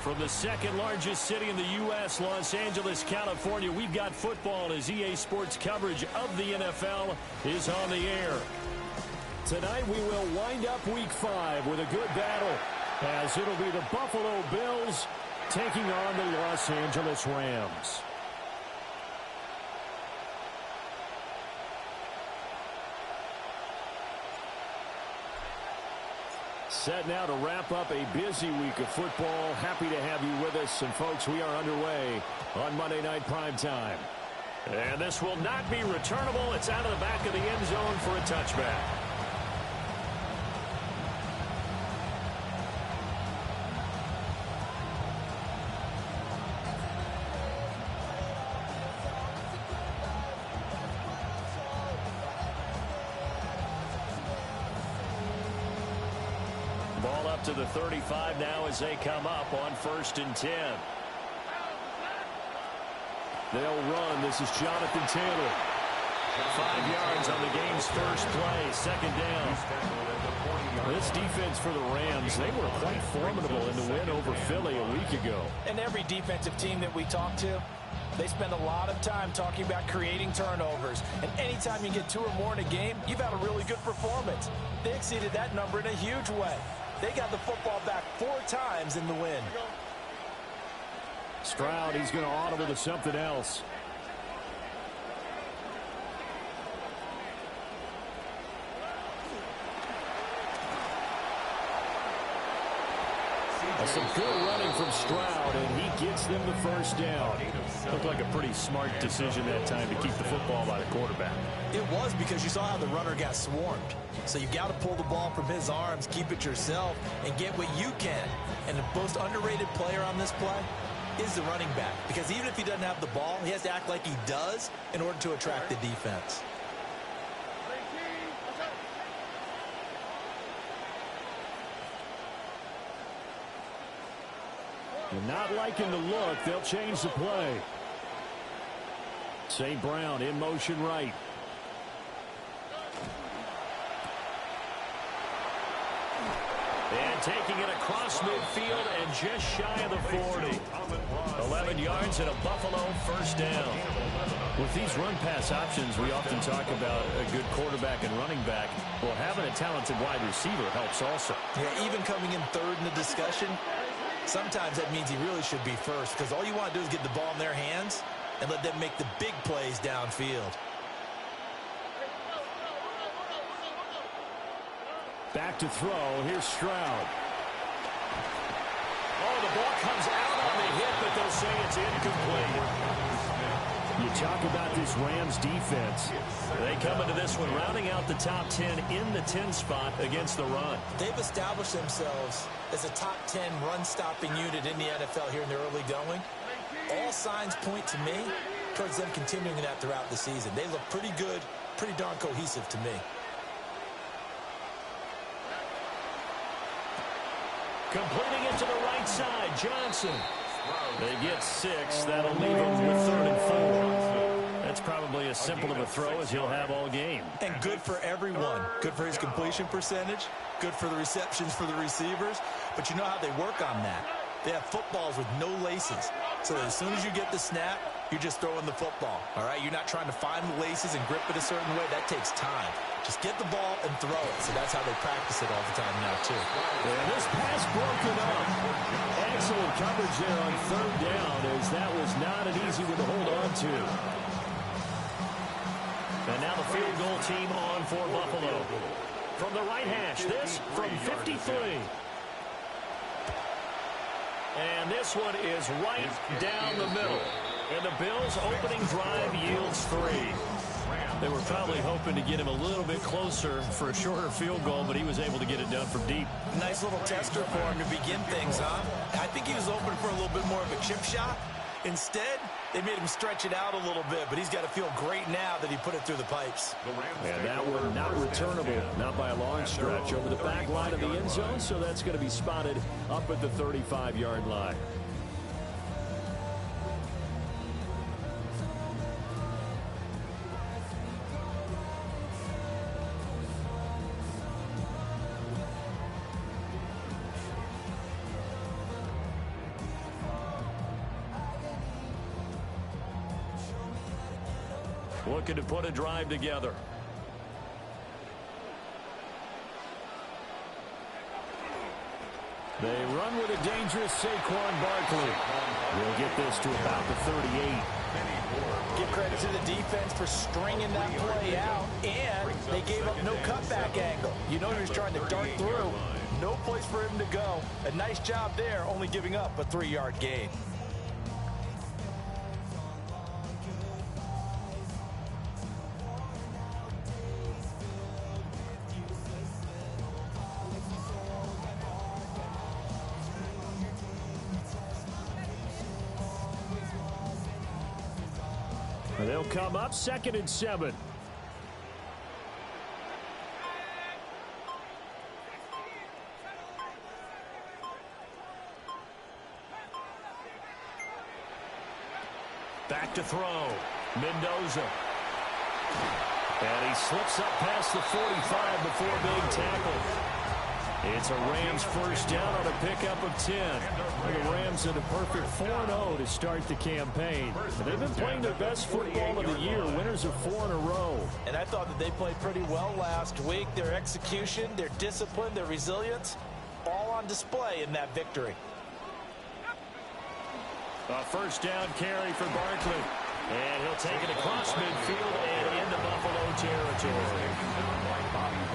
From the second largest city in the U.S., Los Angeles, California, we've got football as EA Sports coverage of the NFL is on the air. Tonight we will wind up Week 5 with a good battle, as it'll be the Buffalo Bills taking on the Los Angeles Rams. Set now to wrap up a busy week of football. Happy to have you with us. And, folks, we are underway on Monday Night Primetime. And this will not be returnable. It's out of the back of the end zone for a touchback. Ball up to the 35 now as they come up on 1st and 10. They'll run. This is Jonathan Taylor. 5 yards on the game's first play. Second down. This defense for the Rams, they were quite formidable in the win over Philly a week ago. And every defensive team that we talk to, they spend a lot of time talking about creating turnovers. And anytime you get 2 or more in a game, you've had a really good performance. They exceeded that number in a huge way. They got the football back 4 times in the win. Stroud, he's going to audible to something else. Some good running from Stroud, and he gets them the first down. Looked like a pretty smart decision that time to keep the football by the quarterback. It was, because you saw how the runner got swarmed. So you got to pull the ball from his arms, keep it yourself, and get what you can. And the most underrated player on this play is the running back, because even if he doesn't have the ball, he has to act like he does in order to attract the defense. And not liking the look, they'll change the play. St. Brown in motion right. And taking it across midfield and just shy of the 40. 11 yards and a Buffalo first down. With these run-pass options, we often talk about a good quarterback and running back. Well, having a talented wide receiver helps also. Yeah, even coming in third in the discussion, sometimes that means he really should be first, because all you want to do is get the ball in their hands and let them make the big plays downfield. Back to throw. Here's Stroud. Oh, the ball comes out on the hit, but they'll say it's incomplete. You talk about this Rams defense. They come into this one rounding out the top 10 in the 10 spot against the run. They've established themselves as a top 10 run-stopping unit in the NFL here in the early going. All signs point to me towards them continuing that throughout the season. They look pretty good, pretty darn cohesive to me. Completing it to the right side, Johnson. They get 6. That'll leave them with 3rd and 4. That's probably as simple of a throw as he'll have all game. And good for everyone. Good for his completion percentage. Good for the receptions for the receivers. But you know how they work on that. They have footballs with no laces. So as soon as you get the snap, you're just throwing the football. All right? You're not trying to find the laces and grip it a certain way. That takes time. Just get the ball and throw it. So that's how they practice it all the time now, too. And this pass broken up. Excellent coverage there on 3rd down, as that was not an easy one to hold on to. And now the field goal team on for Buffalo. From the right hash, this from 53. And this one is right down the middle. And the Bills' opening drive yields 3. They were probably hoping to get him a little bit closer for a shorter field goal, but he was able to get it done from deep. Nice little tester for him to begin things, huh? I think he was open for a little bit more of a chip shot. Instead, they made him stretch it out a little bit, but he's got to feel great now that he put it through the pipes. And that one not returnable, not by a long stretch, over the back line of the end zone, so that's going to be spotted up at the 35-yard line. looking to put a drive together. They run with a dangerous Saquon Barkley. We'll get this to about the 38. Give credit to the defense for stringing that play out, and they gave up no cutback angle. You know he was trying to dart through. No place for him to go. A nice job there, only giving up a 3-yard gain. They'll come up 2nd and 7. Back to throw. Mendoza. And he slips up past the 45 before being tackled. It's a Rams first down on a pickup of 10. The Rams at a perfect 4-0 to start the campaign. They've been playing their best football of the year, winners of 4 in a row. And I thought that they played pretty well last week. Their execution, their discipline, their resilience, all on display in that victory. A first down carry for Barkley. And he'll take it across midfield and into Buffalo territory.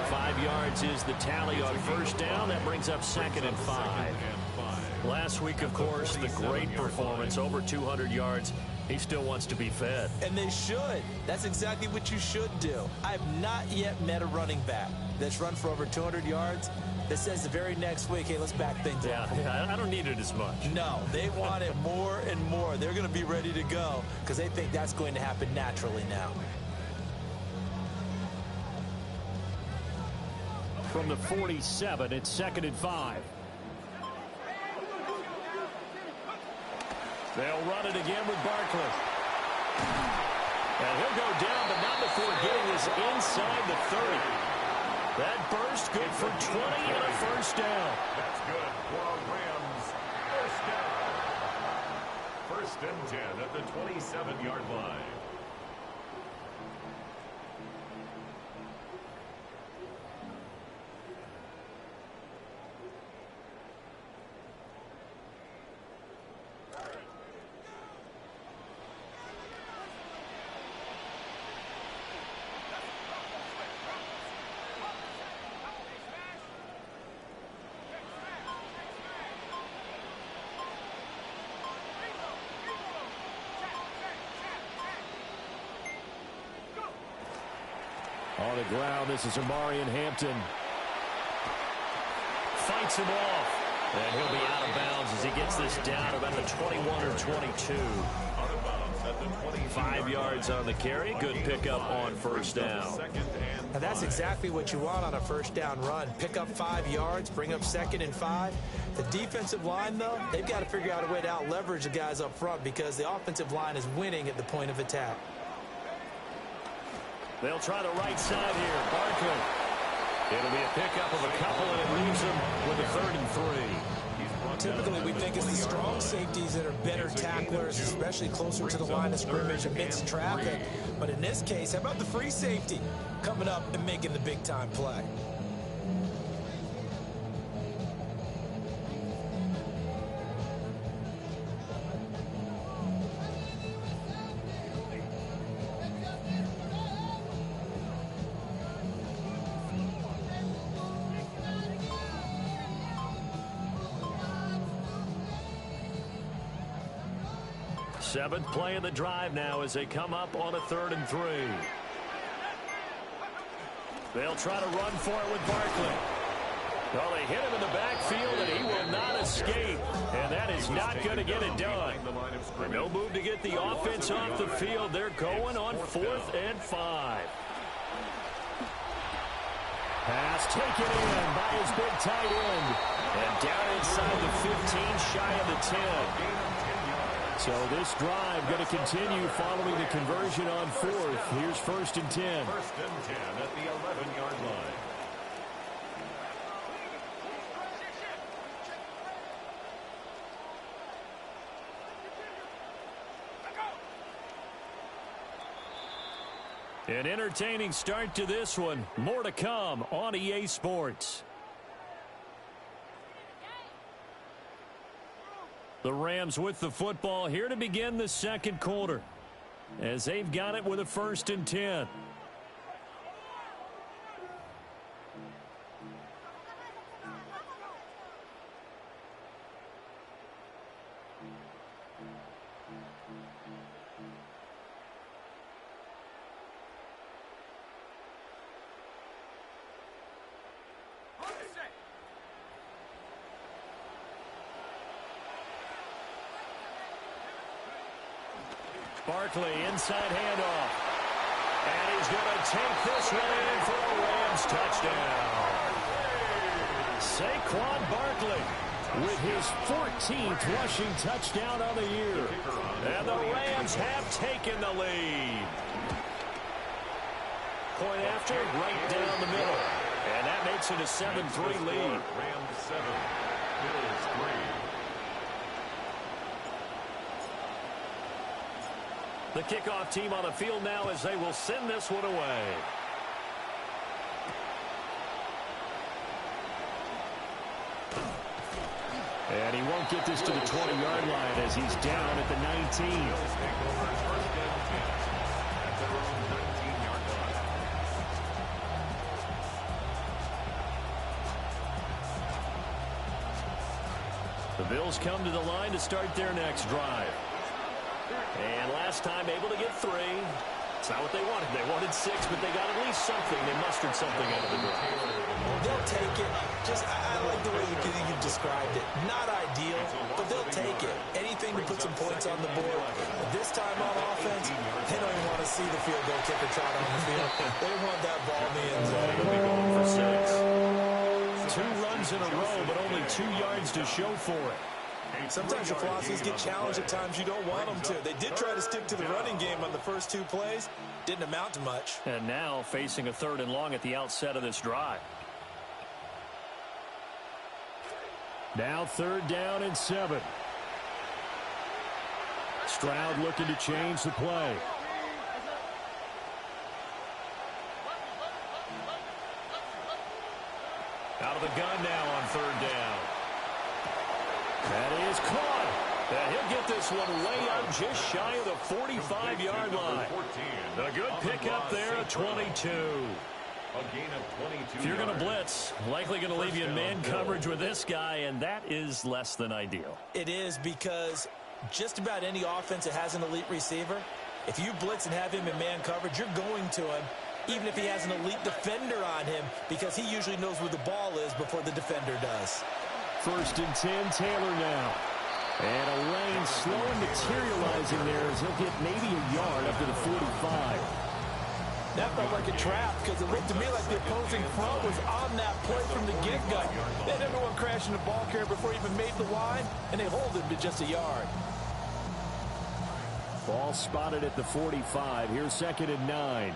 5 yards is the tally on first down. That brings up 2nd and 5. Last week, of course, the great performance, over 200 yards. He still wants to be fed. And they should. That's exactly what you should do. I have not yet met a running back that's run for over 200 yards that says the very next week, hey, let's back things up. Yeah, I don't need it as much. No, they want it more and more. They're going to be ready to go because they think that's going to happen naturally now. From the 47, it's 2nd and 5. They'll run it again with Barkley. And he'll go down, but not before getting this inside the 30. That burst good for 20 and a first down. That's good for a Rams first down. 1st and 10 at the 27-yard line. On the ground, this is Omarion Hampton. Fights him off. And he'll be out of bounds as he gets this down about the 21 or 22. 5 yards on the carry. Good pickup on first down. Now that's exactly what you want on a first down run. Pick up 5 yards, bring up 2nd and 5. The defensive line, though, they've got to figure out a way to out-leverage the guys up front because the offensive line is winning at the point of attack. They'll try the right side here. Barkley. It'll be a pickup of a couple, and it leaves them with a 3rd and 3. Typically, we think it's the strong safeties that are better tacklers, especially closer to the line of scrimmage amidst traffic. But in this case, how about the free safety coming up and making the big-time play? Seventh play of the drive now as they come up on a 3rd and 3. They'll try to run for it with Barkley. Well, they hit him in the backfield, and he will not escape. And that is not going to get it done. No move to get the offense off the field. They're going on 4th and 5. Pass taken in by his big tight end. And down inside the 15, shy of the 10. So this drive going to continue following the conversion on 4th. Here's 1st and 10. 1st and 10 at the 11-yard line. An entertaining start to this one. More to come on EA Sports. The Rams with the football here to begin the second quarter, as they've got it with a 1st and 10. Barkley, inside handoff. And he's going to take this one in for a Rams touchdown. Saquon Barkley with his 14th rushing touchdown of the year. And the Rams have taken the lead. Point after, right down the middle. And that makes it a 7-3 lead. Rams 7, Bills 3. The kickoff team on the field now as they will send this one away. And he won't get this to the 20-yard line as he's down at the 19. The Bills come to the line to start their next drive. And last time able to get 3. It's not what they wanted. They wanted 6, but they got at least something. They mustered something out of the drive. They'll take it. I like the way you described it. Not ideal, but they'll take it. Anything to put some points on the board. This time on offense, they don't even want to see the field goal kicker trot on the field. They want that ball in the end zone. They'll be going for 6. 2 runs in a row, but only 2 yards to show for it. Sometimes your philosophies get challenged at times you don't want them to. They did try to stick to the running game on the first 2 plays. Didn't amount to much. And now facing a 3rd and long at the outset of this drive. Now 3rd down and 7. Stroud looking to change the play. Out of the gun now on 3rd down. That is caught. And he'll get this one way up just shy of the 45-yard line. A good pickup there at 22. If you're going to blitz, likely going to leave you in man coverage with this guy, and that is less than ideal. It is, because just about any offense that has an elite receiver, if you blitz and have him in man coverage, you're going to him, even if he has an elite defender on him, because he usually knows where the ball is before the defender does. 1st and 10, Taylor now. And a lane slow and materializing there as he'll get maybe a yard up to the 45. That felt like a trap, because it looked to me like the opposing front was on that play from the get-go. They had everyone crashing the ball carrier before he even made the line, and they hold him to just a yard. Ball spotted at the 45. Here's 2nd and 9.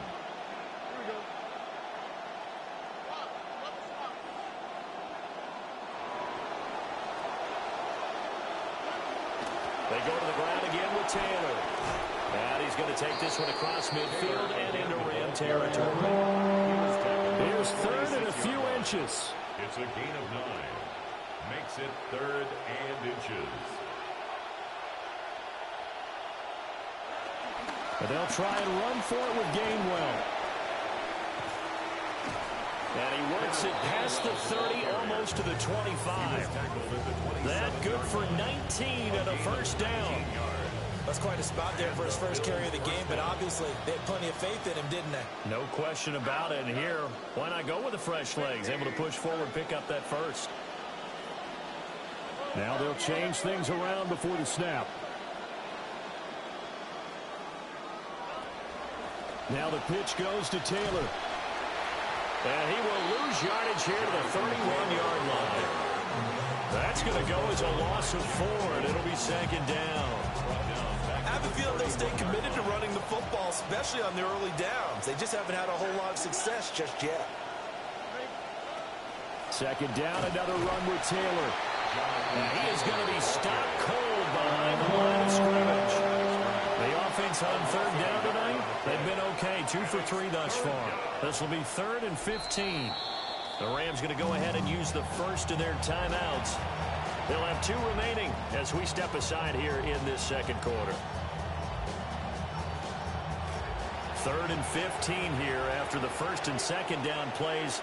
They go to the ground again with Taylor. And he's going to take this one across midfield and into Ram territory. Here's 3rd and a few inches. It's a gain of 9. Makes it 3rd and inches. But they'll try and run for it with Gainwell. And he works it past the 30, almost to the 25. That good for 19 and a 1st down. That's quite a spot there for his first carry of the game, but obviously they had plenty of faith in him, didn't they? No question about it. And here, why not go with the fresh legs? Able to push forward, pick up that 1st. Now they'll change things around before the snap. Now the pitch goes to Taylor. And he will lose yardage here to the 31-yard line. That's going to go as a loss of 4, and it'll be 2nd down. I have a feeling they'll stay committed to running the football, especially on their early downs. They just haven't had a whole lot of success just yet. 2nd down, another run with Taylor. And he is going to be stopped cold behind the line of scrimmage. The offense on third down tonight, they've been okay, 2 for 3 thus far. This will be 3rd and 15. The Rams going to go ahead and use the first of their timeouts. They'll have 2 remaining as we step aside here in this second quarter. 3rd and 15 here after the first and second down plays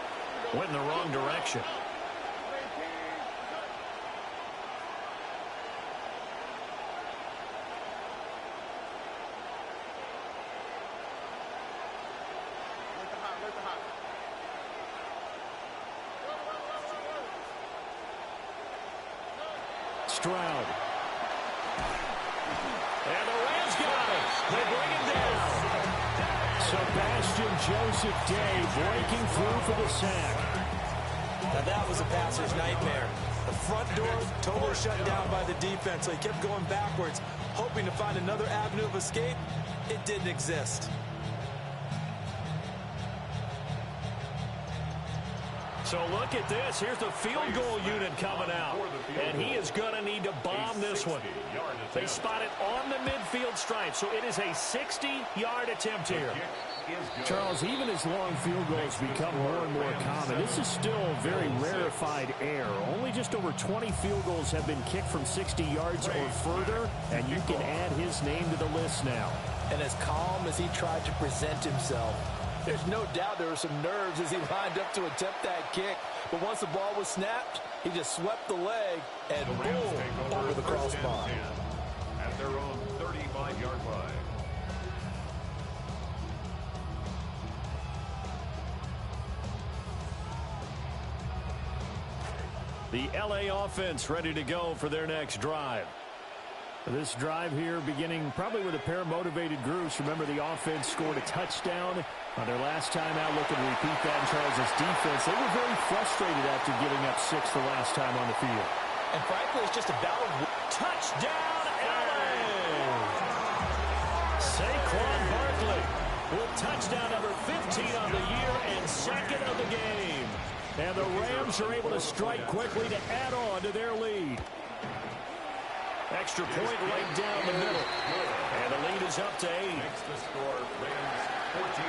went in the wrong direction. Stroud. And the Rams got it. They bring him down. Sebastian Joseph Day breaking through for the sack. Now that was a passer's nightmare. The front door totally shut down by the defense, so he kept going backwards, hoping to find another avenue of escape. It didn't exist. So look at this. Here's the field goal unit coming out. And he is going to need to bomb this one. They spot it on the midfield stripe. So it is a 60-yard attempt here. Charles, even as long field goals become more and more common, this is still a very rarefied air. Only just over 20 field goals have been kicked from 60 yards or further, and you can add his name to the list now. And as calm as he tried to present himself, there's no doubt there were some nerves as he lined up to attempt that kick. But once the ball was snapped, he just swept the leg and boom, over the crossbar. At their own 35-yard line. The L.A. offense ready to go for their next drive. This drive here beginning probably with a pair of motivated groups. Remember, the offense scored a touchdown on their last time out. Looking to repeat that in Charles' defense. They were very frustrated after giving up 6 the last time on the field. And frankly, it's just a battle. Touchdown, L.A. Saquon Barkley with touchdown number 15 on the year and second of the game. And the Rams are able to strike quickly to add on to their lead. Extra point right down the middle. And the lead is up to 8. Makes the score Rams 14,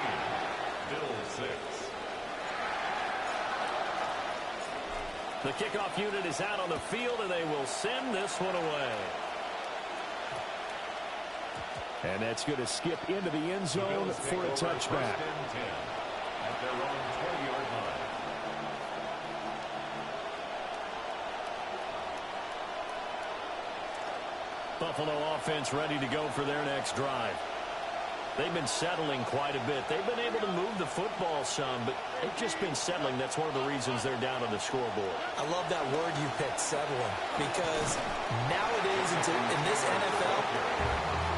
Bills 6. The kickoff unit is out on the field, and they will send this one away. And that's going to skip into the end zone for a touchback. At their own 20-yard line. Buffalo offense ready to go for their next drive. They've been settling quite a bit. They've been able to move the football some, but they've just been settling. That's one of the reasons they're down on the scoreboard. I love that word you picked, settling, because nowadays in this NFL,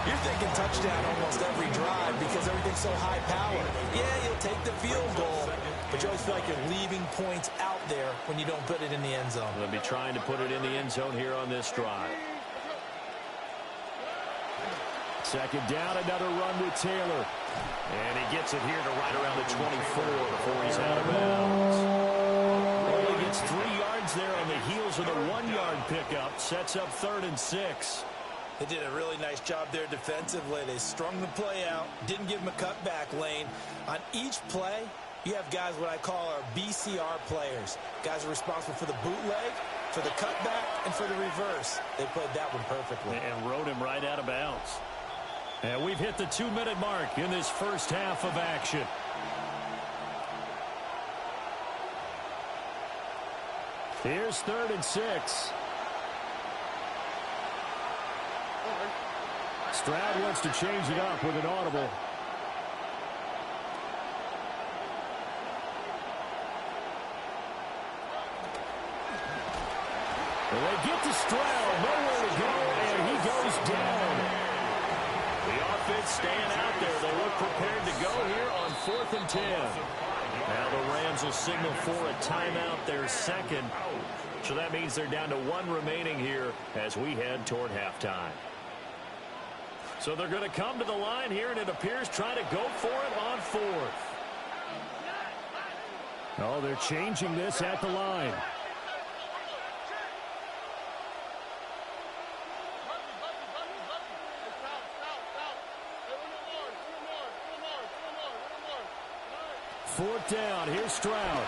you're thinking touchdown almost every drive because everything's so high powered. Yeah, you'll take the field goal, but you always feel like you're leaving points out there when you don't put it in the end zone. They'll be trying to put it in the end zone here on this drive. Second down, another run with Taylor. And he gets it here to right around the 24 before he's out of bounds. Only gets 3 yards there on the heels of the 1-yard pickup. Sets up 3rd and 6. They did a really nice job there defensively. They strung the play out, didn't give him a cutback lane. On each play, you have guys what I call our BCR players. Guys are responsible for the bootleg, for the cutback, and for the reverse. They played that one perfectly. And rode him right out of bounds. And we've hit the 2-minute mark in this first half of action. Here's 3rd and 6. Stroud wants to change it up with an audible. Well, they get to Stroud, nowhere to go, and he goes down. The offense staying out there. They look prepared to go here on 4th and 10. Now the Rams will signal for a timeout, their second. So that means they're down to 1 remaining here as we head toward halftime. So they're going to come to the line here, and it appears trying to go for it on 4th. Oh, they're changing this at the line. 4th down. Here's Stroud.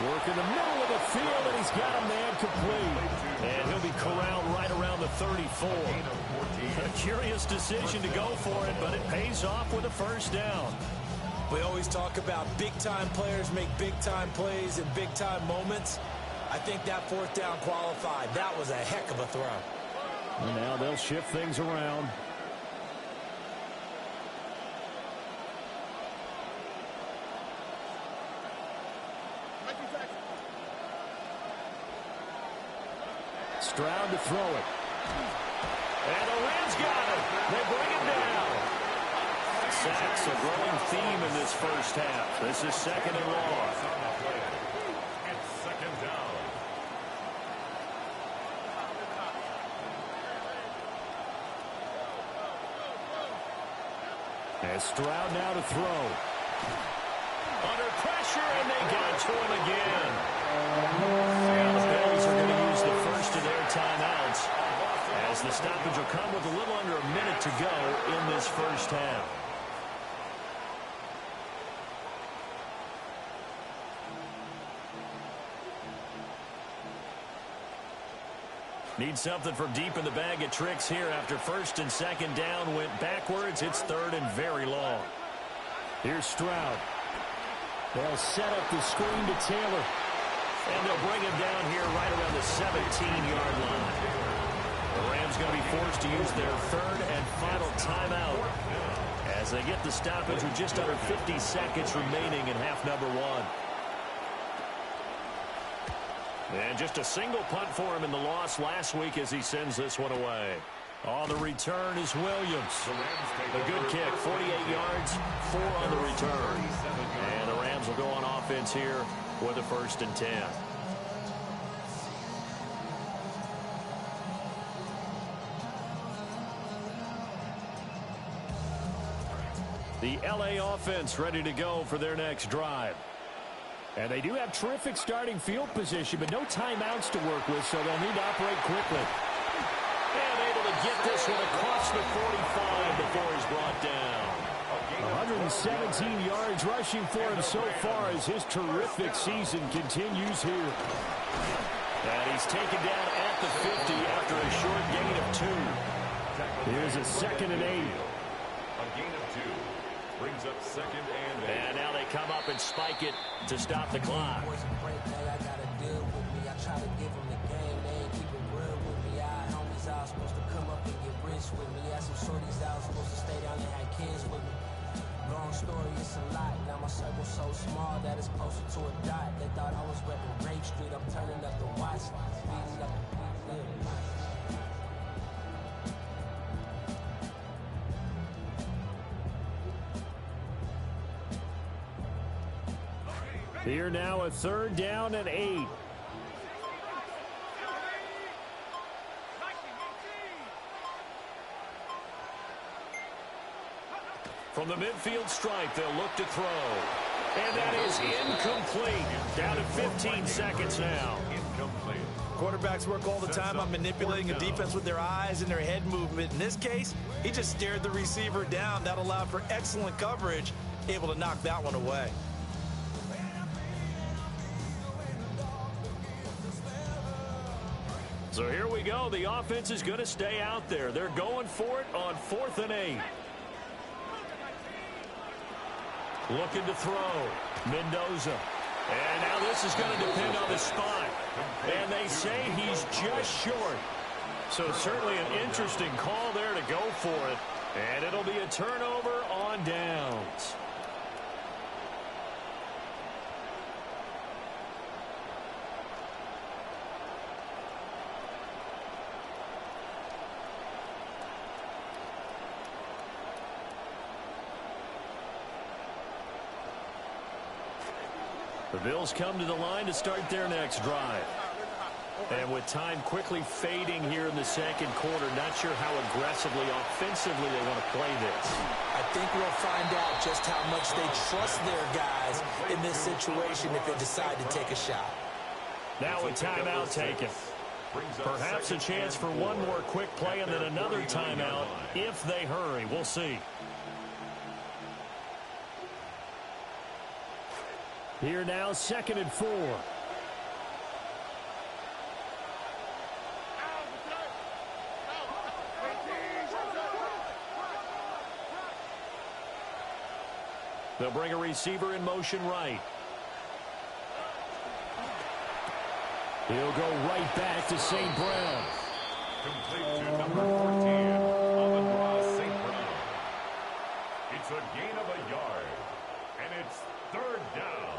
Work in the middle of the field, and he's got a man complete. And he'll be corralled right around the 34. A curious decision to go for it, but it pays off with a first down. We always talk about big-time players make big-time plays in big-time moments. I think that 4th down qualified. That was a heck of a throw. And now they'll shift things around. Stroud to throw it. And the Rams got it. They bring it down. Sacks a growing theme in this first half. This is 2nd and long. It's 2nd down. As Stroud now to throw. Under pressure, and they get it to him again. And the Bills are going to use the first of their timeouts, as the stoppage will come with a little under a minute to go in this first half. Need something from deep in the bag of tricks here after 1st and 2nd down went backwards. It's 3rd and very long. Here's Stroud. They'll set up the screen to Taylor. And they'll bring him down here right around the 17-yard line. The Rams going to be forced to use their 3rd and final timeout as they get the stoppage with just under 50 seconds remaining in half number 1. And just a single punt for him in the loss last week as he sends this one away. On the return is Williams. A good kick, 48 yards, 4 on the return. And the Rams will go on offense here with a 1st and 10. The LA offense ready to go for their next drive. And they do have terrific starting field position, but no timeouts to work with, so they'll need to operate quickly. And able to get this one across the 45 before he's brought down. 117 yards rushing for him so far as his terrific season continues here. And he's taken down at the 50 after a short gain of 2. Here's a 2nd and 8. A gain of 2 brings up 2nd and 8. And now they come up and spike it to stop the clock. Supposed to come up and get rich with me. Had some shorties out, supposed to stay down and had kids with me. Long story, it's a lot. Now my circle's so small that it's closer to a dot. They thought I was repping Rape Street. I'm turning up the watch. Speeding up the Here now a 3rd down and 8. From the midfield stripe, they'll look to throw. And that is incomplete. Down to 15 seconds now. Incomplete. Quarterbacks work all the time on manipulating a defense with their eyes and their head movement. In this case, he just stared the receiver down. That allowed for excellent coverage, able to knock that one away. So here we go. The offense is going to stay out there. They're going for it on 4th and 8. Looking to throw. Mendoza. And now this is going to depend on the spot. And they say he's just short. So certainly an interesting call there to go for it. And it'll be a turnover on downs. The Bills come to the line to start their next drive. And with time quickly fading here in the 2nd quarter, not sure how aggressively, offensively they want to play this. I think we'll find out just how much they trust their guys in this situation if they decide to take a shot. Now a timeout taken. Perhaps a chance for one more quick play and then another timeout if they hurry. We'll see. Here now, 2nd and 4. They'll bring a receiver in motion right. He'll go right back to St. Brown. Complete to number 14 on the draw, St. Brown. It's a gain of a yard, and it's 3rd down.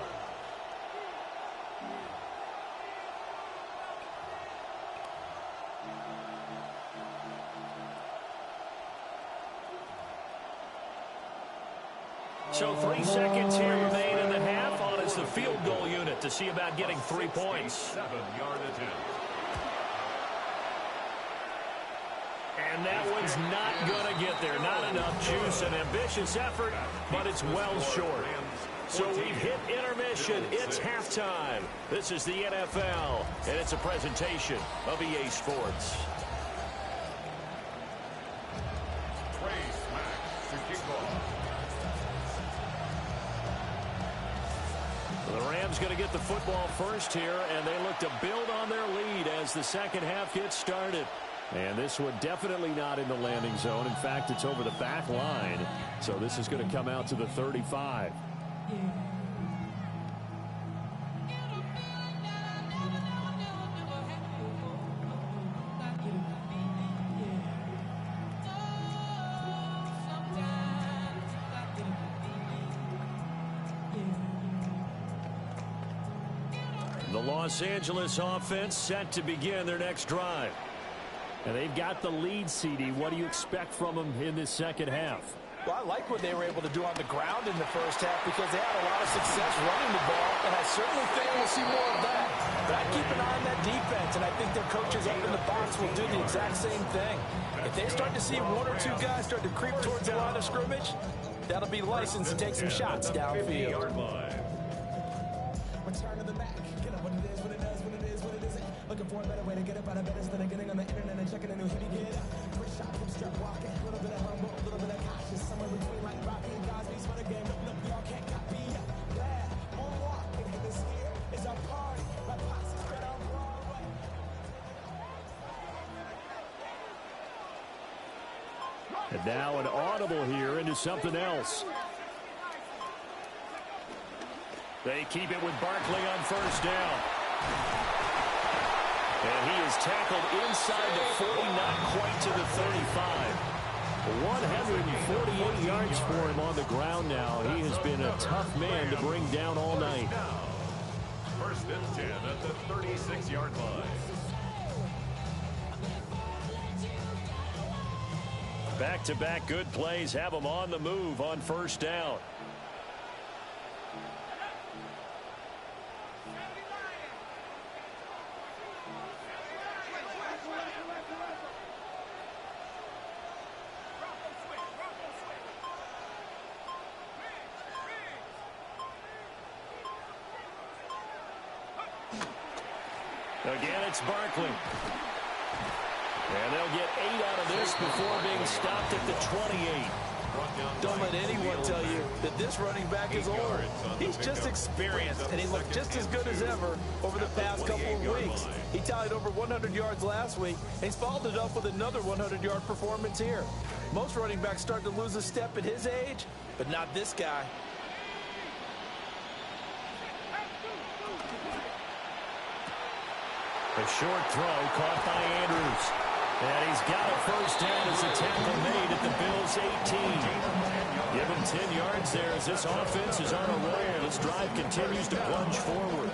So 3 seconds here remain in the half. On is the field goal unit to see about getting 3 points. 7-yard attempt. And that one's not going to get there. Not enough juice. An ambitious effort, but it's well short. So we've hit intermission. It's halftime. This is the NFL, and it's a presentation of EA Sports. Trey Smack to kick off. The Rams going to get the football first here, and they look to build on their lead as the second half gets started. And this one definitely not in the landing zone. In fact, it's over the back line. So this is going to come out to the 35. The Los Angeles offense set to begin their next drive. And they've got the lead, CD. What do you expect from them in this second half? Well, I like what they were able to do on the ground in the first half because they had a lot of success running the ball, and I certainly think we'll see more of that. But I keep an eye on that defense, and I think their coaches up in the box will do the exact same thing. If they start to see 1 or 2 guys start to creep towards the line of scrimmage, that'll be licensed to take some shots downfield. Return to the back. Get up what it is, what it does, what it is, what it isn't. Looking for a better way to get up out of bed instead of getting on the internet and checking a new hit. Get up. 3 shots from strap walking. A little bit of humble, a little bit of cautious. Somewhere between like Rocky and Cosby's for the game. Look, y'all can't copy. Glad moonwalking. This here is our party. My posse spread on Broadway. And now an audible here into something else. They keep it with Barkley on first down. And he is tackled inside the 40, not quite to the 35. 148 yards for him on the ground now. He has been a tough man to bring down all night. 1st and 10 at the 36-yard line. Back-to-back good plays have him on the move on first down. Again, it's Barkley. And they'll get 8 out of this before being stopped at the 28. Don't let anyone tell you that this running back is old. He's just experienced, and he looked just as good as ever over the past couple of weeks. He tallied over 100 yards last week, and he's followed it up with another 100-yard performance here. Most running backs start to lose a step at his age, but not this guy. A short throw caught by Andrews. And he's got a first down as a tackle made at the Bills' 18. Give him 10 yards there as this offense is on a roll. This drive continues to plunge forward.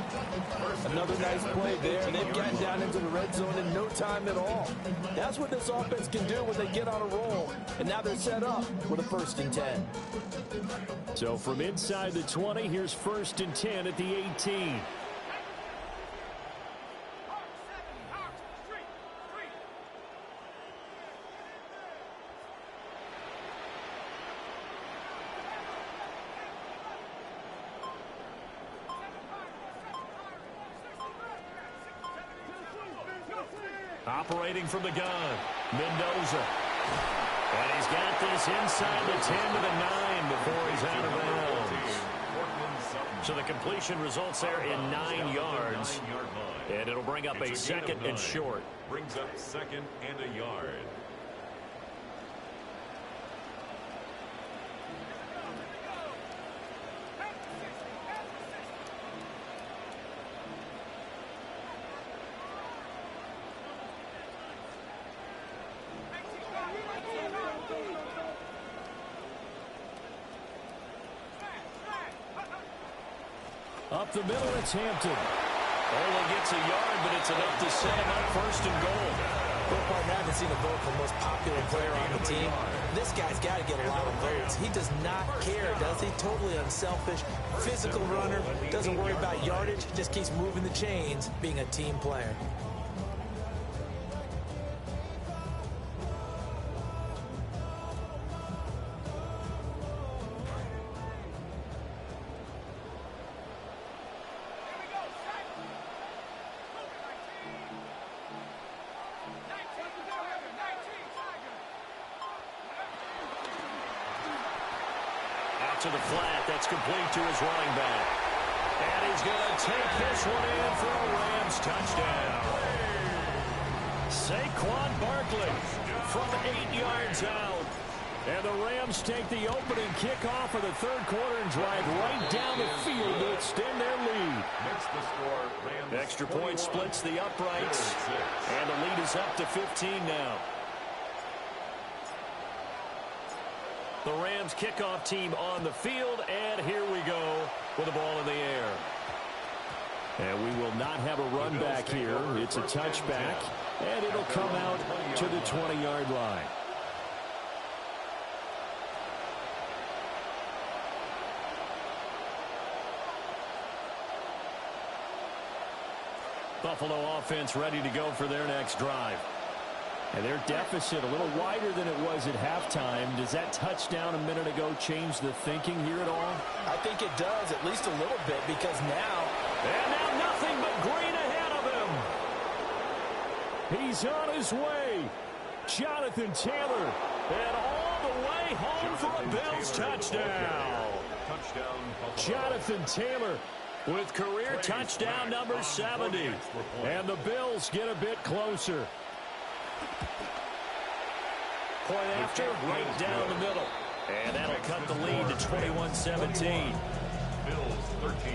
Another nice play there. They've gotten down into the red zone in no time at all. That's what this offense can do when they get on a roll. And now they're set up with a 1st and 10. So from inside the 20, here's 1st and 10 at the 18. Operating from the gun, Mendoza. And he's got this inside the 10 to the 9 before he's out of bounds. So the completion results there in 9 yards. And it'll bring up a 2nd and short. Brings up 2nd and a yard. Up the middle, it's Hampton. Only gets a yard, but it's enough to set him up 1st and goal. Well, partner, I haven't seen a vote for the most popular player on the team. This guy's got to get a lot of votes. He does not care, does he? Totally unselfish, physical runner, doesn't worry about yardage, just keeps moving the chains, being a team player. To the flat, that's complete to his running back. And he's going to take this one in for a Rams touchdown. Saquon Barkley from 8 yards out. And the Rams take the opening kickoff of the 3rd quarter and drive right down the field to extend their lead. Extra point splits the uprights. And the lead is up to 15 now. The Rams kickoff team on the field, and here we go with the ball in the air. And we will not have a run back here. It's a touchback, and it'll come out to the 20-yard line. Buffalo offense ready to go for their next drive. And their deficit a little wider than it was at halftime. Does that touchdown a minute ago change the thinking here at all? I think it does, at least a little bit, because now... And now nothing but green ahead of him. He's on his way. Jonathan Taylor. And all the way home for a Bills touchdown. Jonathan Taylor with career touchdown number 70. And the Bills get a bit closer. Point after, right down the middle. And that'll cut the lead to 21-17. Bills 13.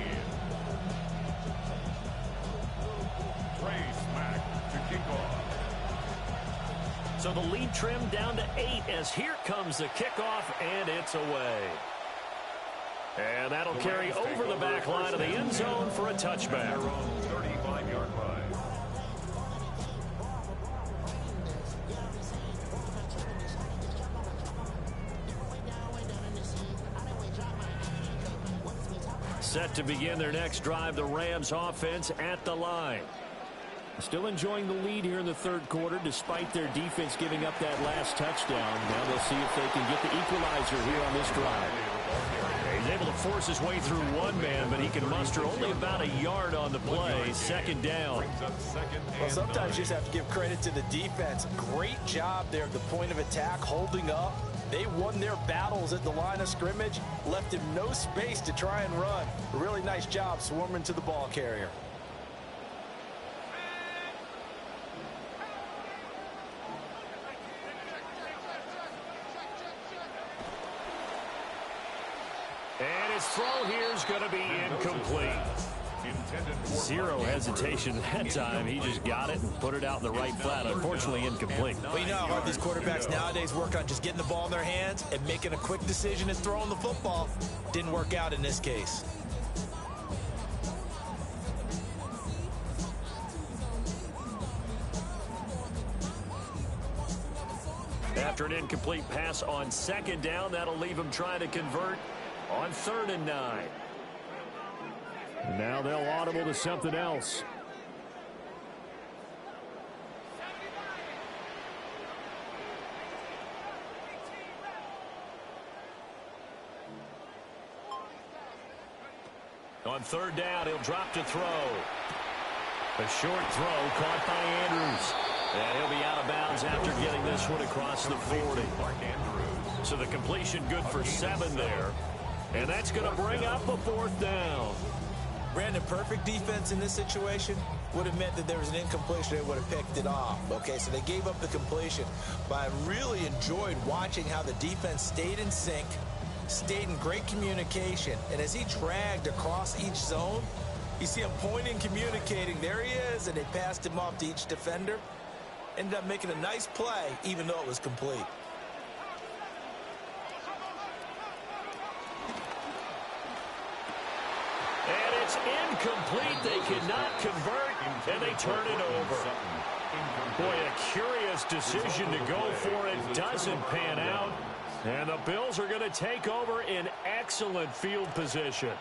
Trey Smack to kick off. So the lead trimmed down to 8 as here comes the kickoff, and it's away. And that'll carry over the back line of the end zone for a touchback. 35-yard line. Set to begin their next drive, the Rams offense at the line. Still enjoying the lead here in the 3rd quarter despite their defense giving up that last touchdown. Now they'll see if they can get the equalizer here on this drive. He's able to force his way through one man, but he can muster only about a yard on the play. 2nd down. Well, sometimes you just have to give credit to the defense. Great job there at the point of attack, holding up. They won their battles at the line of scrimmage, left him no space to try and run. A really nice job swarming to the ball carrier. And his throw here is going to be incomplete. Zero hesitation that time. He just got it and put it out in the right flat. Unfortunately, incomplete. Well, you know how hard these quarterbacks nowadays work on just getting the ball in their hands and making a quick decision and throwing the football. Didn't work out in this case. After an incomplete pass on 2nd down, that'll leave him trying to convert on 3rd and 9. Now they'll audible to something else. On 3rd down, he'll drop to throw. A short throw caught by Andrews. And he'll be out of bounds after getting this one across the 40. So the completion good for 7 there. And that's going to bring up a 4th down. Brandon, perfect defense in this situation would have meant that there was an incompletion. They would have picked it off. Okay, so they gave up the completion. But I really enjoyed watching how the defense stayed in sync, stayed in great communication. And as he dragged across each zone, you see him pointing, communicating. There he is, and they passed him off to each defender. Ended up making a nice play, even though it was complete. And it's incomplete. They cannot convert, and they turn it over. Boy, a curious decision to go for it. Doesn't pan out. And the Bills are going to take over in excellent field position.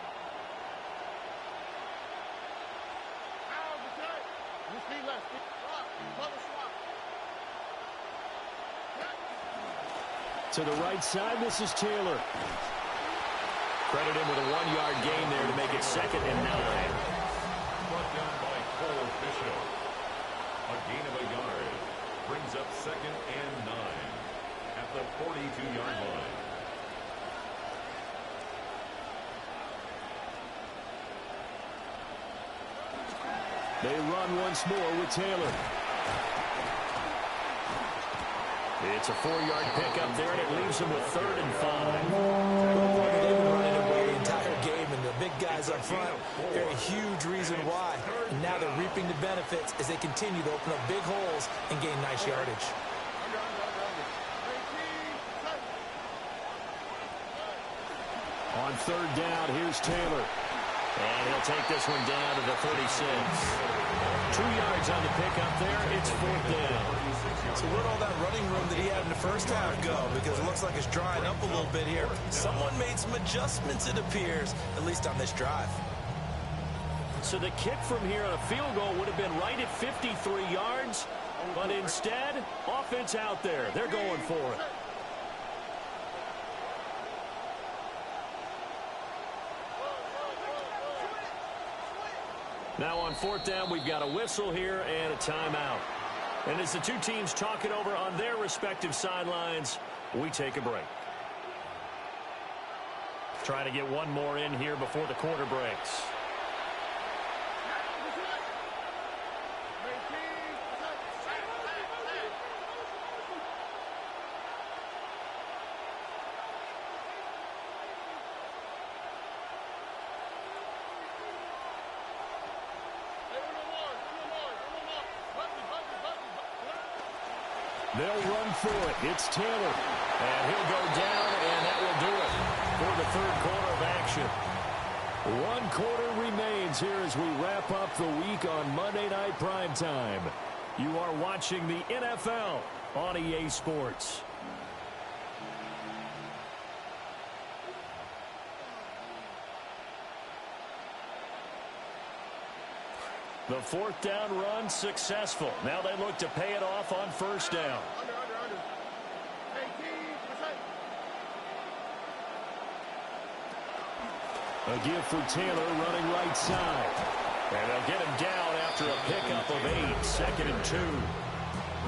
To the right side, this is Taylor. Credit him with a 1-yard gain there to make it 2nd and 9. Brought down by Cole Bishop. A gain of a yard. Brings up 2nd and 9 at the 42-yard line. They run once more with Taylor. It's a 4-yard pickup there, and it leaves them with 3rd and 5. They've been running away the entire game, and the big guys up front, they're a huge reason why. And now they're reaping the benefits as they continue to open up big holes and gain nice yardage. On 3rd down, here's Taylor. And he'll take this one down to the 36. 2 yards on the pickup there. It's 4th down. So where'd all that running room that he had in the first half go? Because it looks like it's drying up a little bit here. Someone made some adjustments, it appears, at least on this drive. So the kick from here on a field goal would have been right at 53 yards. But instead, offense out there. They're going for it. Now on 4th down, we've got a whistle here and a timeout. And as the two teams talk it over on their respective sidelines, we take a break. Trying to get one more in here before the quarter breaks. They'll run for it. It's Taylor. And he'll go down, and that will do it for the 3rd quarter of action. 1 quarter remains here as we wrap up the week on Monday Night Primetime. You are watching the NFL on EA Sports. The 4th down run successful. Now they look to pay it off on 1st down. A give for Taylor running right side. And they'll get him down after a pickup of 8, 2nd and 2.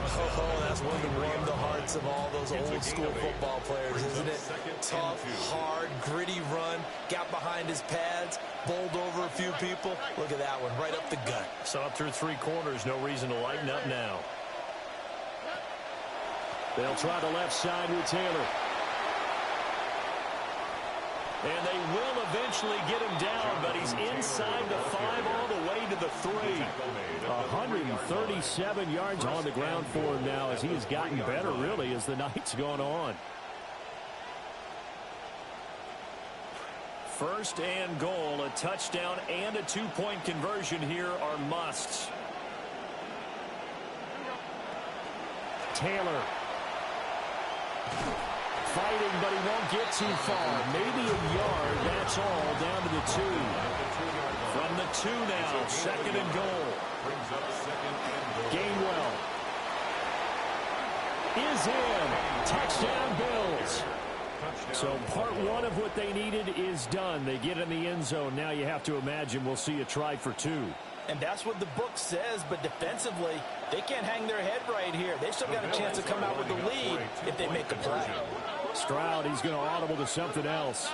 Oh, that's one to warm the hearts of all those old school football players, isn't it? Tough, hard, gritty run, got behind his pads, bowled over a few people. Look at that one, right up the gut. So up through 3 quarters, no reason to lighten up now. They'll try the left side with Taylor. And they will eventually get him down, but he's inside the 5 all the way to the 3. 137 yards on the ground for him now as he has gotten better, really, as the night's gone on. 1st and goal, a touchdown and a 2-point conversion here are musts. Taylor. Fighting, but he won't get too far. Maybe a yard, that's all, down to the 2. From the 2 now, 2nd and goal. Gainwell is in. Touchdown, Bills. So part 1 of what they needed is done. They get in the end zone. Now you have to imagine we'll see a try for 2. And that's what the book says, but defensively, they can't hang their head right here. They still got a chance to come out with the lead if they make a play. Stroud, he's going to audible to something else.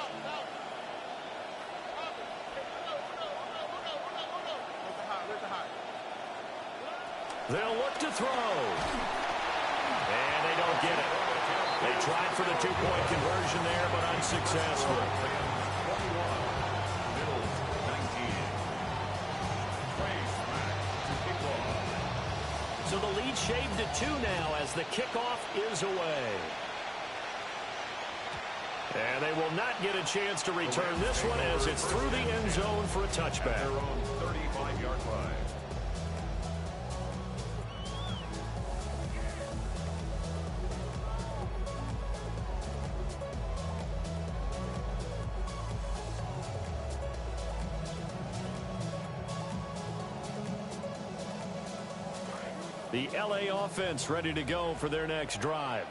They'll look to throw. And they don't get it. They tried for the two-point conversion there, but unsuccessful. So the lead shaved to 2 now as the kickoff is away. And they will not get a chance to return this one as it's through the end zone for a touchback. Their own 35-yard line. The LA offense ready to go for their next drive.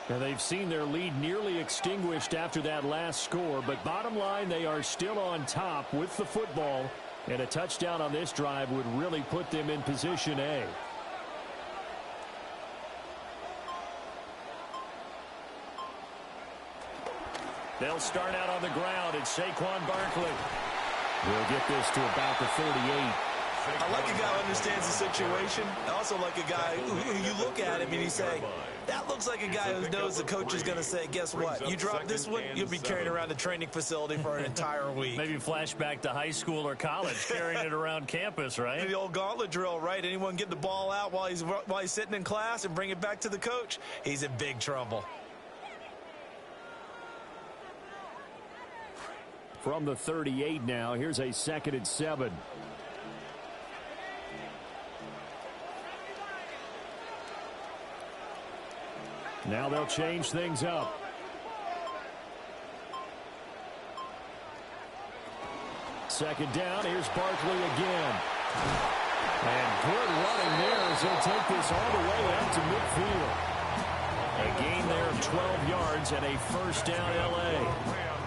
And they've seen their lead nearly extinguished after that last score, but bottom line, they are still on top with the football, and a touchdown on this drive would really put them in position A. They'll start out on the ground. It's Saquon Barkley. We'll get this to about the 38. I like a guy who understands the situation. I also like a guy who you look at him and you say, that looks like a guy who knows the coach is going to say, guess what? You drop this one, you'll be carrying around the training facility for an entire week. Maybe flashback to high school or college, carrying it around campus, right? The old gauntlet drill, right? Anyone get the ball out while he's sitting in class and bring it back to the coach? He's in big trouble. From the 38 now, here's a 2nd and 7. Now they'll change things up. Second down, here's Barkley again. And good running there as they'll take this all the way out to midfield. A gain there of 12 yards and a first down LA.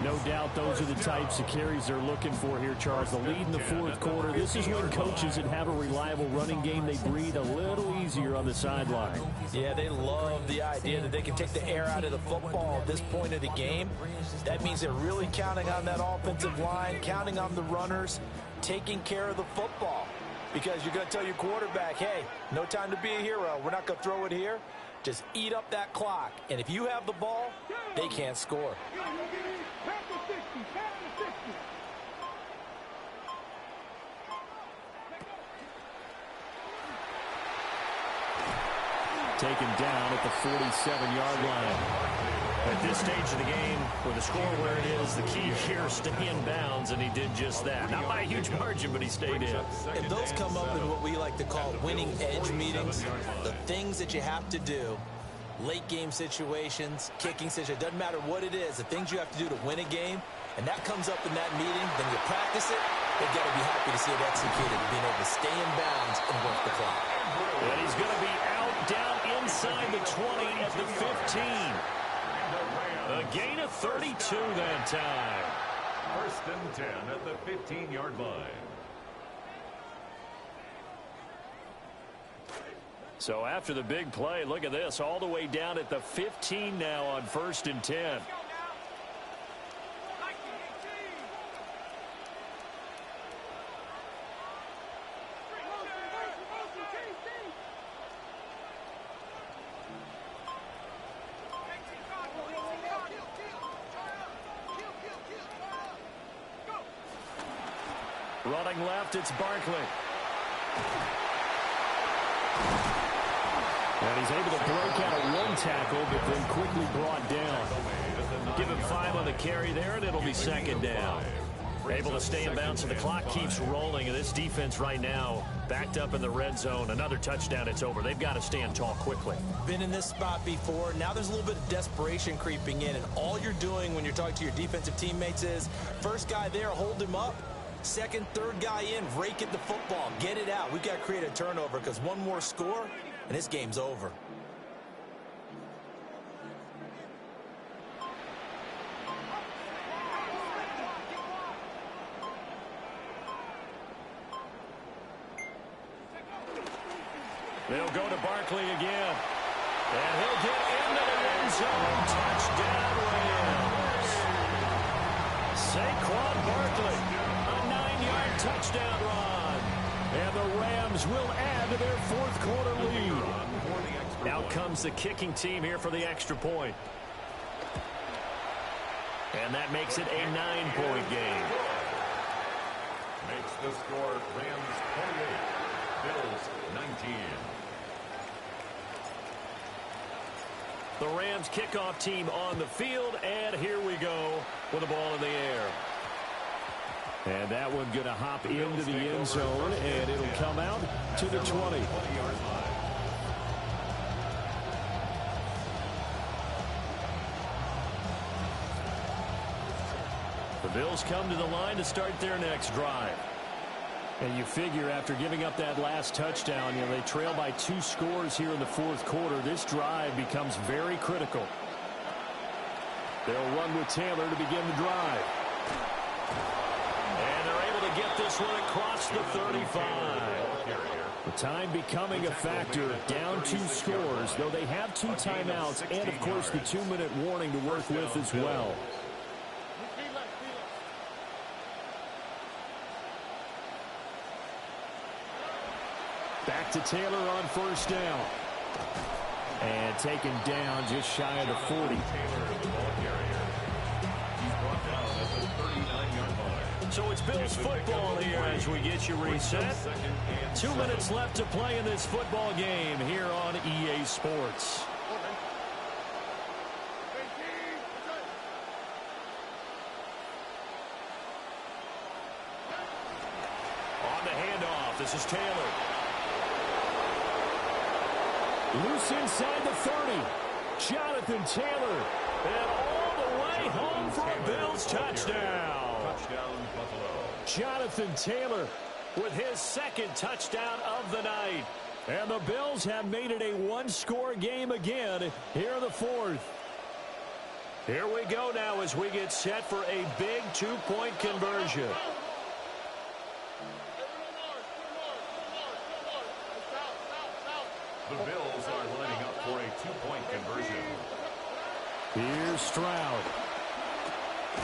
No doubt those are the types of carries they're looking for here, Charles. The lead in the fourth quarter. This is when coaches that have a reliable running game, they breathe a little easier on the sideline. Yeah, they love the idea that they can take the air out of the football at this point of the game. That means they're really counting on that offensive line, counting on the runners, taking care of the football. Because you're going to tell your quarterback, hey, no time to be a hero. We're not going to throw it here. Just eat up that clock. And if you have the ball, they can't score. Taken down at the 47-yard line. At this stage of the game, with the score where it is, the key here is stay in bounds, and he did just that. Not by a huge margin, but he stayed in. And those come up in what we like to call winning edge meetings. The things that you have to do, late game situations, kicking situations, doesn't matter what it is, the things you have to do to win a game, and that comes up in that meeting, then you practice it, they've got to be happy to see it executed, being able to stay in bounds and work the clock. And he's going to be out down inside the 20 at the 15. A gain of 32 that time. First and 10 at the 15-yard line. So after the big play, look at this, all the way down at the 15 now on 1st and 10. Running left, it's Barkley. And he's able to break out of one tackle, but then quickly brought down. Give him 5 on the carry there, and it'll be 2nd down. Able to stay in bounds, and the clock keeps rolling. And this defense right now, backed up in the red zone. Another touchdown, it's over. They've got to stand tall quickly. Been in this spot before. Now there's a little bit of desperation creeping in. And all you're doing when you're talking to your defensive teammates is, first guy there, hold him up. Second, third guy in, rake at the football. Get it out. We've got to create a turnover because one more score, and this game's over. They'll go to Barkley again. And he'll get into the end zone. Touchdown, Rams. Saquon Barkley. A 9-yard touchdown run. And the Rams will add to their fourth quarter lead. Out comes the kicking team here for the extra point. And that makes it a 9-point game. Makes the score Rams 28, Bills 19. The Rams kickoff team on the field, and here we go with the ball in the air. And that one going to hop into the end zone, and it'll come out to the 20. The Bills come to the line to start their next drive. And you figure after giving up that last touchdown, they trail by 2 scores here in the fourth quarter. This drive becomes very critical. They'll run with Taylor to begin the drive. And they're able to get this one across the 35. The time becoming a factor, down 2 scores, though they have 2 timeouts and, of course, the 2-minute warning to work with as well. Back to Taylor on first down. And taken down just shy of the 40. So it's Bills football here as we get you reset. 2 minutes left to play in this football game here on EA Sports. On the handoff, this is Taylor. Loose inside the 30. Jonathan Taylor. And all the way home for a Bills touchdown. Jonathan Taylor with his second touchdown of the night. And the Bills have made it a 1-score game again here in the fourth. Here we go now as we get set for a big 2-point conversion. The Bills are lining up for a 2-point conversion. Here's Stroud.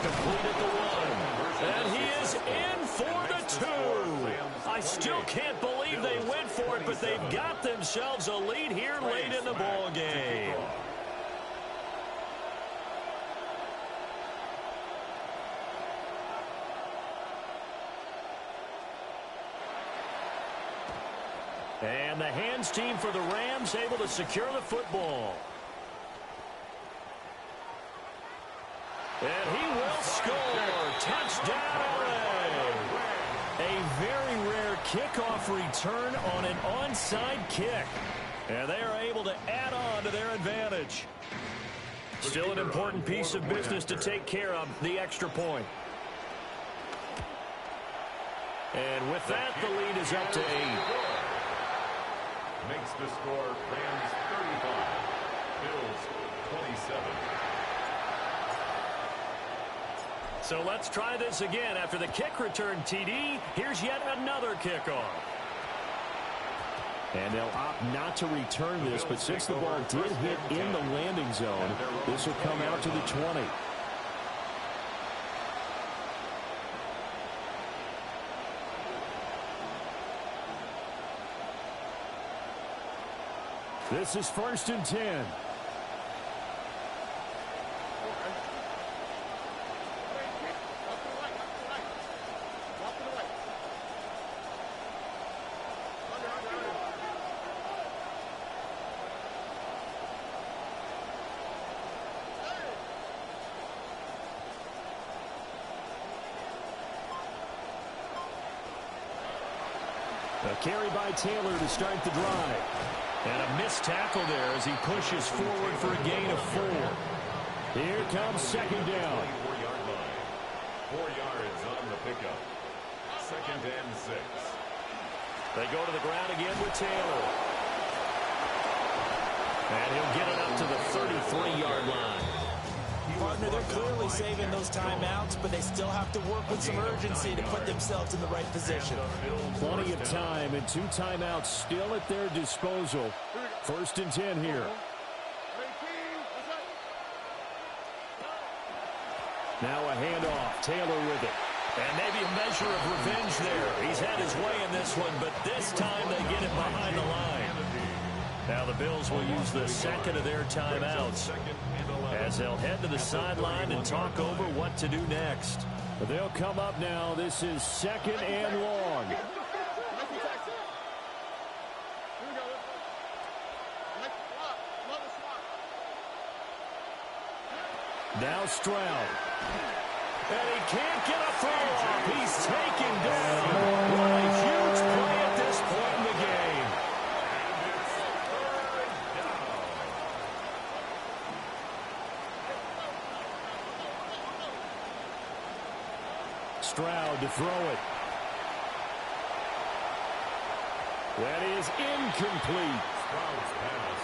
Completed the 1. And he is in for the 2. I still can't believe they went for it, but they've got themselves a lead here late in the ball game. And the hands team for the Rams able to secure the football. And he will score. Touchdown, LA. A very rare kickoff return on an onside kick. And they are able to add on to their advantage. Still an important piece of business to take care of, the extra point. And with that, the lead is up to 8. Makes the score Rams 35, Bills 27. So let's try this again. After the kick return, TD, here's yet another kickoff. And they'll opt not to return this, but since the ball did hit in the landing zone, this will come out to the 20. This is 1st and 10. A carry by Taylor to start the drive. And a missed tackle there as he pushes forward for a gain of 4. Here comes second down. 4-yard line. 4 yards on the pickup. 2nd and 6. They go to the ground again with Taylor. And he'll get it up to the 33-yard line. Partner, they're clearly saving those timeouts, but they still have to work with some urgency to put themselves in the right position. Plenty of time and 2 timeouts still at their disposal. 1st and 10 here. Now a handoff. Taylor with it. And maybe a measure of revenge there. He's had his way in this one, but this time they get it behind the line. Now the Bills will use the second of their timeouts as they'll head to the sideline and talk over what to do next. They'll come up now. This is 2nd and long. Now Stroud. And he can't get a throw off. He's taken down. What a huge play at this point in the game. Stroud to throw it. That is incomplete.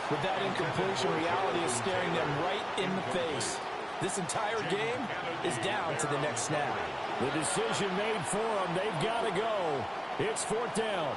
With that incompletion, reality is staring them right in the face. This entire game is down to the next snap. The decision made for them. They've got to go. It's 4th down.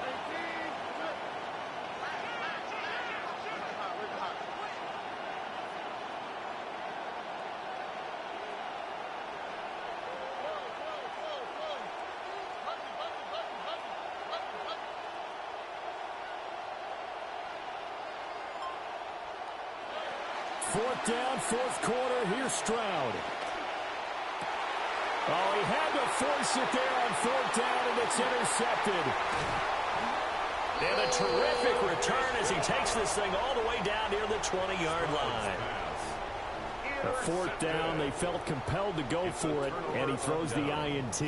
Fourth down, 4th quarter. Here's Stroud. Oh, he had to force it there on 4th down, and it's intercepted. And a terrific return as he takes this thing all the way down near the 20-yard line. A 4th down, they felt compelled to go for it, and he throws the INT.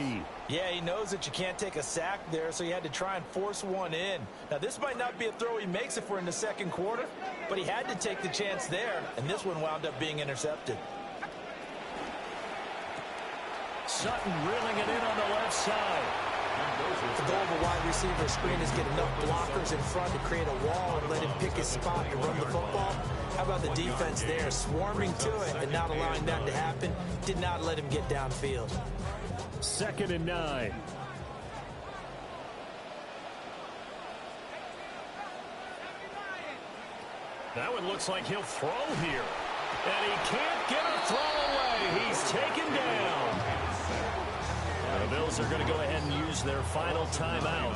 Yeah, he knows that you can't take a sack there, so he had to try and force one in. Now, this might not be a throw he makes if we're in the 2nd quarter, but he had to take the chance there, and this one wound up being intercepted. Sutton reeling it in on the left side. The goal of a wide receiver screen is get enough blockers in front to create a wall and let him pick his spot to run the football. How about the defense there, swarming to it and not allowing that to happen? Did not let him get downfield. 2nd and 9. That one looks like he'll throw here. And he can't get a throw away. He's taken down. The Bills are going to go ahead and use their final timeout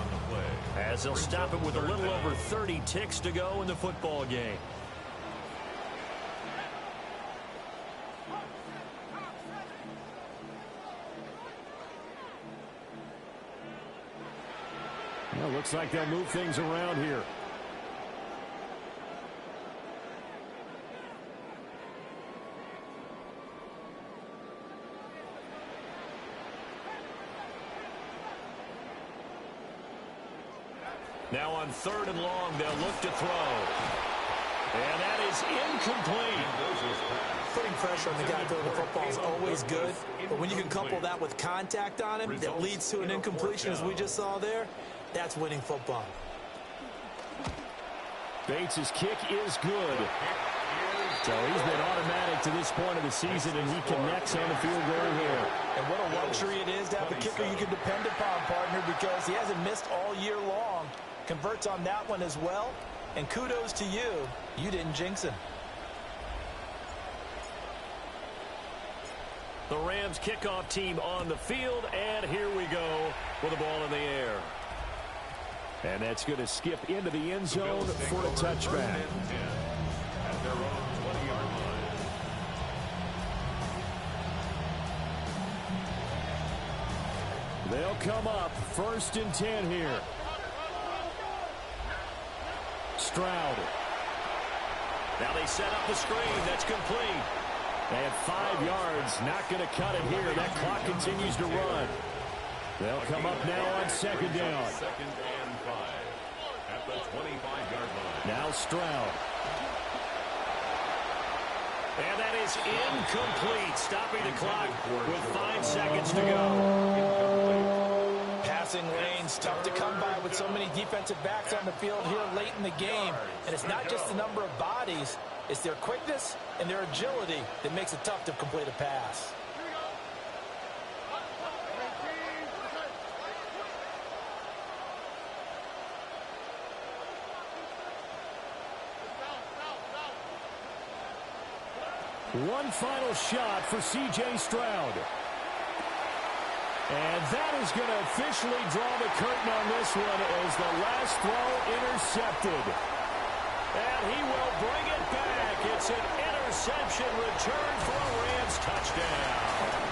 as they'll stop it with a little over 30 ticks to go in the football game. Well, looks like they'll move things around here. Now on 3rd and long, they'll look to throw. And that is incomplete. Putting pressure on the guy throwing the football is always good, but when you can couple that with contact on him that leads to an incompletion, as we just saw there, that's winning football. Bates' kick is good. So he's been automatic to this point of the season, and he connects on the field goal here. And what a luxury it is to have a kicker you can depend upon, partner, because he hasn't missed all year long. Converts on that one as well. And kudos to you. You didn't jinx him. The Rams kickoff team on the field, and here we go with the ball in the air. And that's going to skip into the end zone for a touchback. At their own 20-yard line. They'll come up 1st and 10 here. Stroud. Now they set up the screen. That's complete. They have 5 yards. Not going to cut it here. That clock continues to run. They'll come up now on 2nd down. 2nd and 5 at the 25-yard line. Now Stroud. And that is incomplete, stopping the clock with 5 seconds to go. Passing lanes, tough to come by with so many defensive backs on the field here late in the game. And it's not just the number of bodies, it's their quickness and their agility that makes it tough to complete a pass. One final shot for C.J. Stroud. And that is going to officially draw the curtain on this one as the last throw intercepted. And he will bring it back. It's an interception return for a Rams touchdown.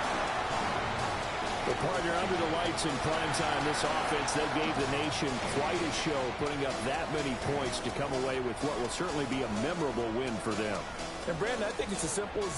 The partner under the lights in prime time, this offense, they gave the nation quite a show, putting up that many points to come away with what will certainly be a memorable win for them. And Brandon, I think it's as simple as